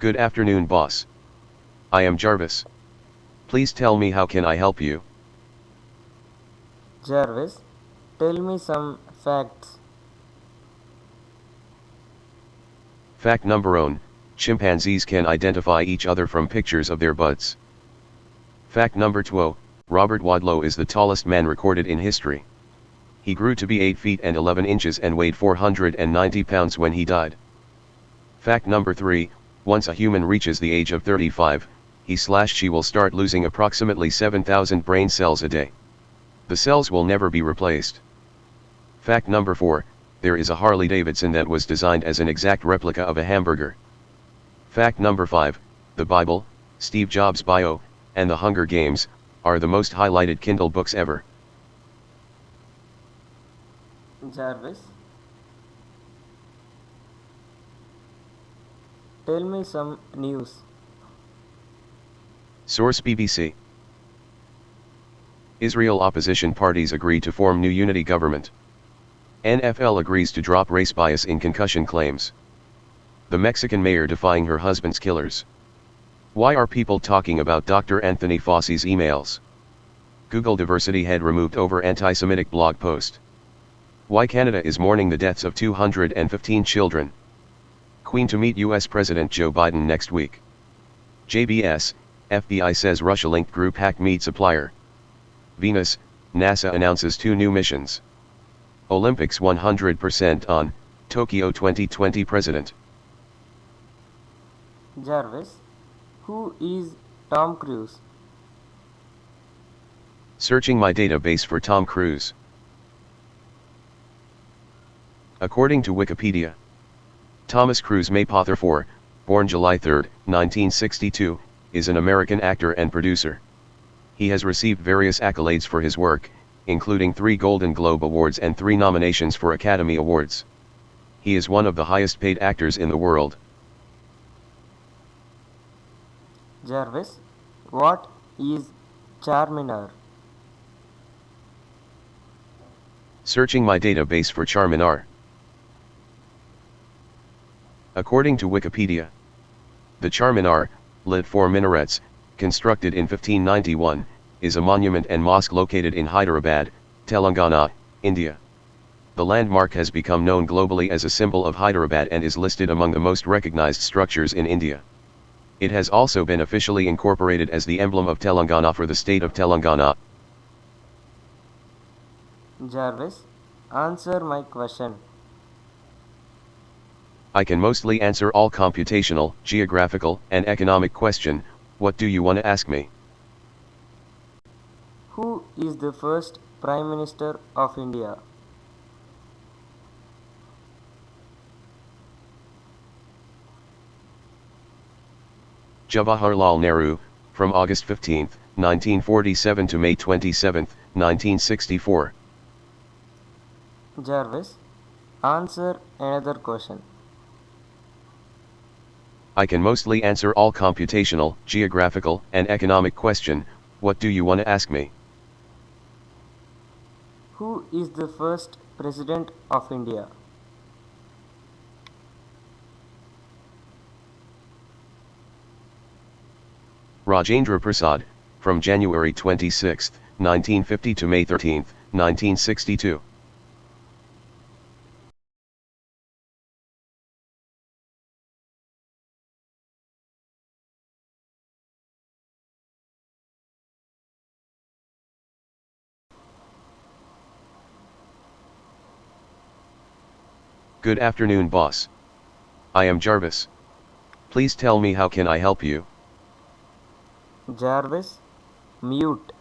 Good afternoon, boss. I am Jarvis. Please tell me how can I help you? Jarvis, tell me some facts. Fact number one, chimpanzees can identify each other from pictures of their butts. Fact number two, Robert Wadlow is the tallest man recorded in history. He grew to be 8 feet and 11 inches and weighed 490 pounds when he died. Fact number 3, once a human reaches the age of 35, he/she will start losing approximately 7,000 brain cells a day. The cells will never be replaced. Fact number 4, there is a Harley Davidson that was designed as an exact replica of a hamburger. Fact number 5, the Bible, Steve Jobs' bio, and the Hunger Games, are the most highlighted Kindle books ever. Jarvis, tell me some news. Source BBC. Israel opposition parties agree to form new unity government. NFL agrees to drop race bias in concussion claims. The Mexican mayor defying her husband's killers. Why are people talking about Dr. Anthony Fauci's emails? Google diversity head removed over anti-Semitic blog post. Why Canada is mourning the deaths of 215 children. Queen to meet US President Joe Biden next week. JBS, FBI says Russia-linked group hack meat supplier. Venus, NASA announces 2 new missions. Olympics 100% on, Tokyo 2020 president. Jarvis, who is Tom Cruise? Searching my database for Tom Cruise. According to Wikipedia, Thomas Cruise Maypother IV, born July 3, 1962, is an American actor and producer. He has received various accolades for his work, including 3 Golden Globe Awards and 3 nominations for Academy Awards. He is one of the highest paid actors in the world. Jarvis, what is Charminar? Searching my database for Charminar. According to Wikipedia, the Charminar, lit 4 minarets, constructed in 1591, is a monument and mosque located in Hyderabad, Telangana, India. The landmark has become known globally as a symbol of Hyderabad and is listed among the most recognized structures in India. It has also been officially incorporated as the emblem of Telangana for the state of Telangana. Jarvis, answer my question. I can mostly answer all computational, geographical, and economic question. What do you want to ask me? Who is the first Prime Minister of India? Jawaharlal Nehru, from August 15, 1947 to May 27, 1964. Jarvis, answer another question. I can mostly answer all computational, geographical, and economic question. What do you want to ask me? Who is the first President of India? Rajendra Prasad, from January 26, 1950 to May 13, 1962. Good afternoon, boss. I am Jarvis. Please tell me how can I help you? Jarvis, mute.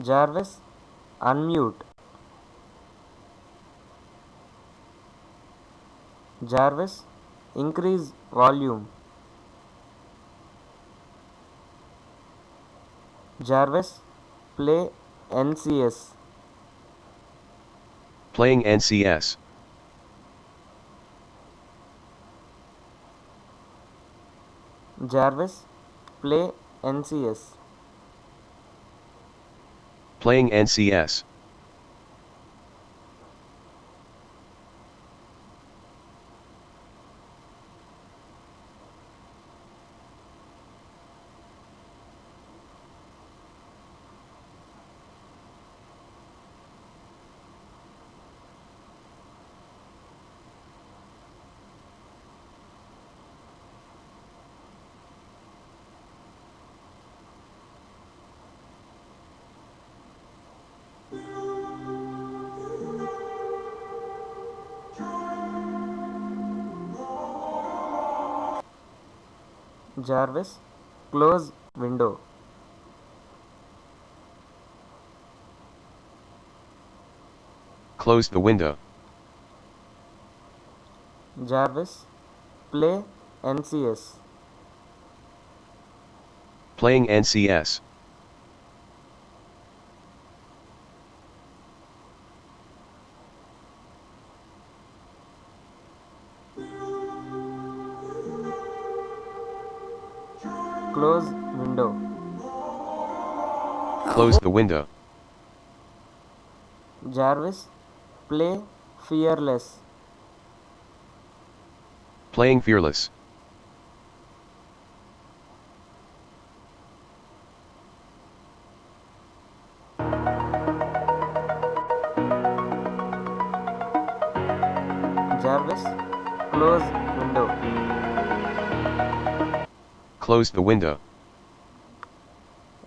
Jarvis, unmute. Jarvis, increase volume. Jarvis, play NCS. Playing NCS. Jarvis, play NCS. Playing NCS. Jarvis, close window. Close the window. Jarvis, play NCS. Playing NCS. Close window. Close the window. Jarvis, play Fearless. Playing Fearless. Jarvis, close window. Close the window.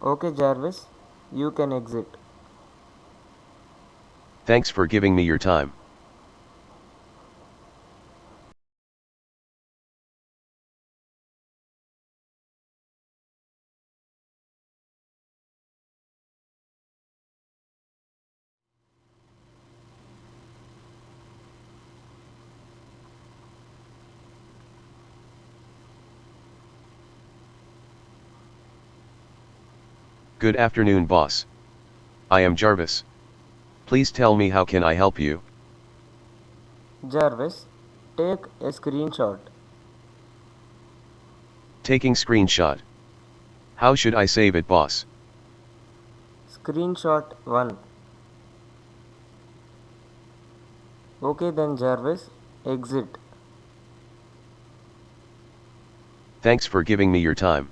Okay, Jarvis, you can exit. Thanks for giving me your time. Good afternoon, boss. I am Jarvis. Please tell me, how can I help you? Jarvis, take a screenshot. Taking screenshot. How should I save it, boss? Screenshot 1. Okay then, Jarvis, exit. Thanks for giving me your time.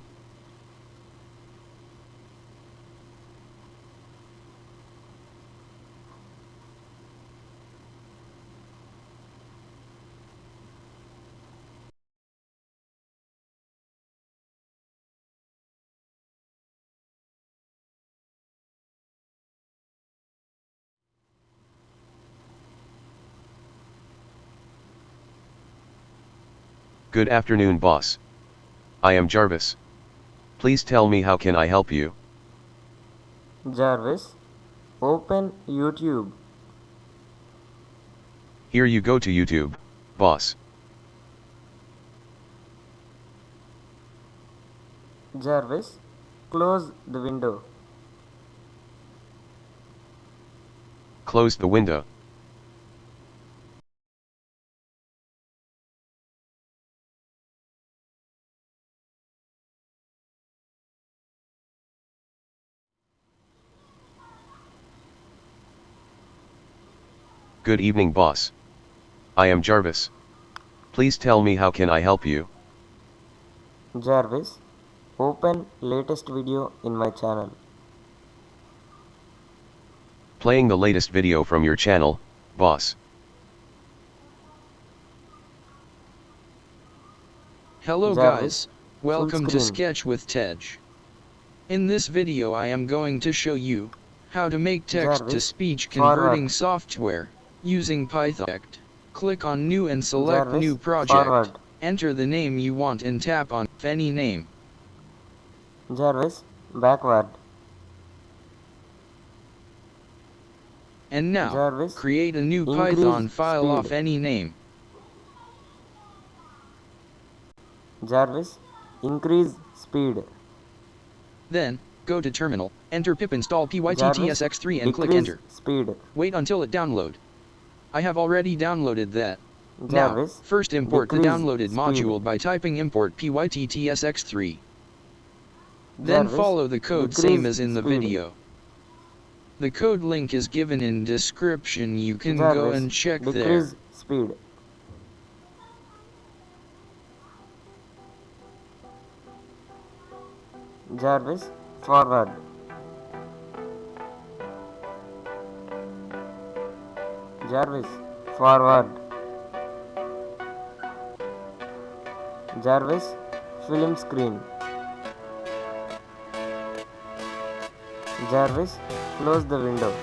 Good afternoon, boss. I am Jarvis. Please tell me, how can I help you? Jarvis, open YouTube. Here you go to YouTube, boss. Jarvis, close the window. Close the window. Good evening, boss. I am Jarvis. Please tell me, how can I help you? Jarvis, open latest video in my channel. Playing the latest video from your channel, boss. Hello Jarvis, guys, welcome to screen. sketchwithtej. In this video I am going to show you how to make text-to-speech converting forward. software using Python. Click on New and select Jarvis, New Project. forward. Enter the name you want and tap on any name. Jarvis, backward. And now, Jarvis, create a new increase Python file speed. off any name. Jarvis, increase speed. Then, go to Terminal, enter pip install Jarvis, pyttsx3 and click decrease Enter. speed. Wait until it download. I have already downloaded that. Now, Jarvis, first import the decrease downloaded speed. module by typing import pyttsx3. Then Jarvis, follow the code decrease same as in the speed. video. The code link is given in description, you can go Jarvis, and check there. decrease speed. Jarvis, forward. Jarvis, forward. Jarvis, film screen. Jarvis, close the window.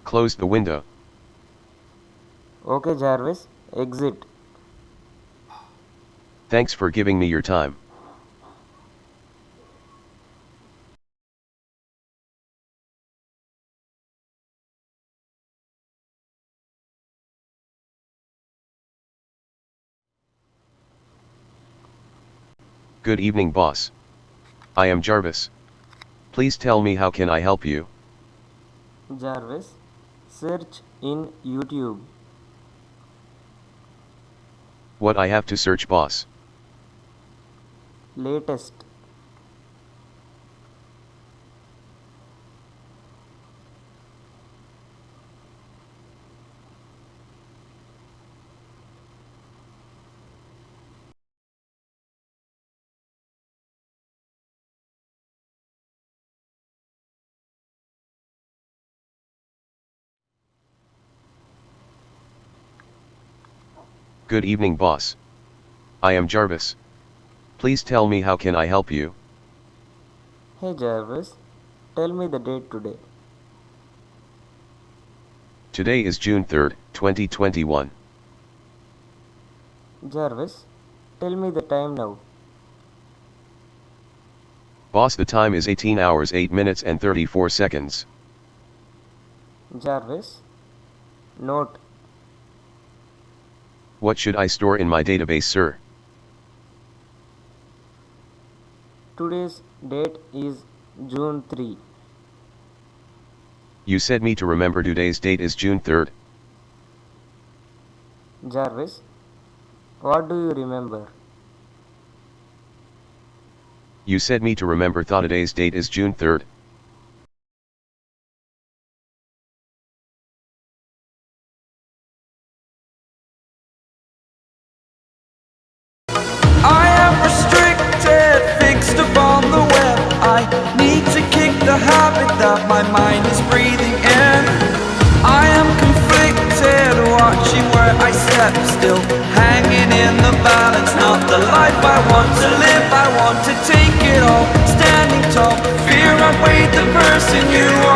Close the window. Okay, Jarvis, exit. Thanks for giving me your time. Good evening, boss. I am Jarvis. Please tell me, how can I help you? Jarvis, search in YouTube. What I have to search, boss? Latest. Good evening, boss. I am Jarvis. Please tell me, how can I help you? Hey Jarvis, tell me the date today. Today is June 3rd, 2021. Jarvis, tell me the time now. Boss, the time is 18 hours 8 minutes and 34 seconds. Jarvis, note. What should I store in my database, sir? Today's date is June 3. You said me to remember today's date is June 3rd. Jarvis, what do you remember? You said me to remember thought today's date is June 3rd. I am restricted, fixed upon the web. I need to kick the habit that my mind is breathing in. I am conflicted, watching where I step, still hanging in the balance. Not the life I want to live, I want to take it all. Standing tall, fear outweighed the person you are.